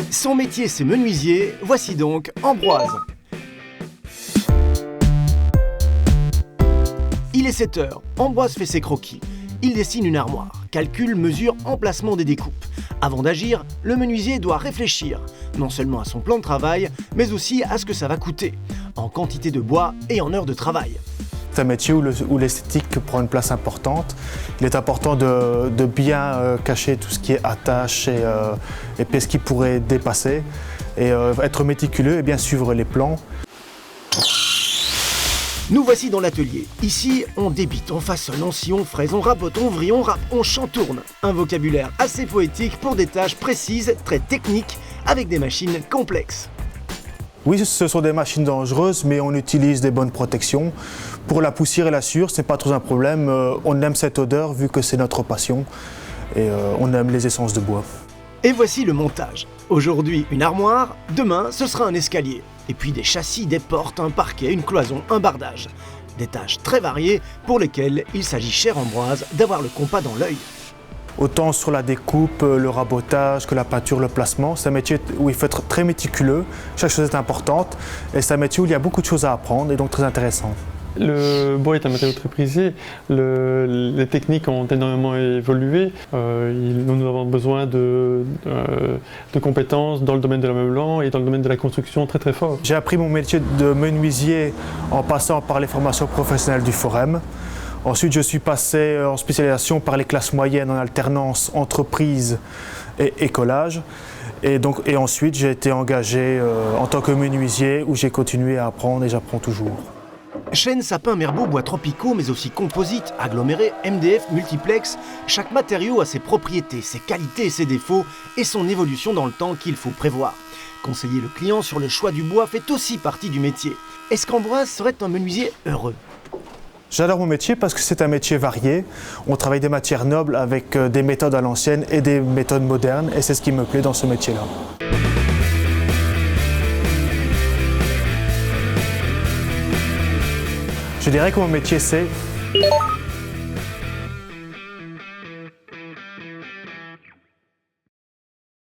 Son métier, c'est menuisier, voici donc Ambroise. Il est 7 heures, Ambroise fait ses croquis. Il dessine une armoire, calcule, mesure, emplacement des découpes. Avant d'agir, le menuisier doit réfléchir, non seulement à son plan de travail, mais aussi à ce que ça va coûter, en quantité de bois et en heures de travail. C'est un métier où l'esthétique prend une place importante. Il est important de bien cacher tout ce qui est attache et pièces qui pourraient dépasser, et être méticuleux et bien suivre les plans. Nous voici dans l'atelier. Ici, on débite, on façonne, on scie, on fraise, on rabote, on vrille, on râpe, on chantourne. Un vocabulaire assez poétique pour des tâches précises, très techniques, avec des machines complexes. Oui, ce sont des machines dangereuses, mais on utilise des bonnes protections. Pour la poussière et la sueur, ce n'est pas trop un problème. On aime cette odeur vu que c'est notre passion et on aime les essences de bois. Et voici le montage. Aujourd'hui, une armoire, demain, ce sera un escalier. Et puis des châssis, des portes, un parquet, une cloison, un bardage. Des tâches très variées pour lesquelles il s'agit, cher Ambroise, d'avoir le compas dans l'œil. Autant sur la découpe, le rabotage, que la peinture, le placement, c'est un métier où il faut être très méticuleux, chaque chose est importante, et c'est un métier où il y a beaucoup de choses à apprendre et donc très intéressant. Le bois est un matériau très prisé, les techniques ont énormément évolué, nous avons besoin de compétences dans le domaine de l'ameublement et dans le domaine de la construction très très fort. J'ai appris mon métier de menuisier en passant par les formations professionnelles du Forum. Ensuite, je suis passé en spécialisation par les classes moyennes en alternance entreprise et écolage. Et ensuite, j'ai été engagé en tant que menuisier où j'ai continué à apprendre et j'apprends toujours. Chêne, sapin, merbeau, bois tropicaux, mais aussi composites, agglomérés, MDF, multiplex, chaque matériau a ses propriétés, ses qualités et ses défauts, et son évolution dans le temps qu'il faut prévoir. Conseiller le client sur le choix du bois fait aussi partie du métier. Est-ce qu'Ambroise serait un menuisier heureux ? J'adore mon métier parce que c'est un métier varié. On travaille des matières nobles avec des méthodes à l'ancienne et des méthodes modernes, et c'est ce qui me plaît dans ce métier-là. Je dirais que mon métier, c'est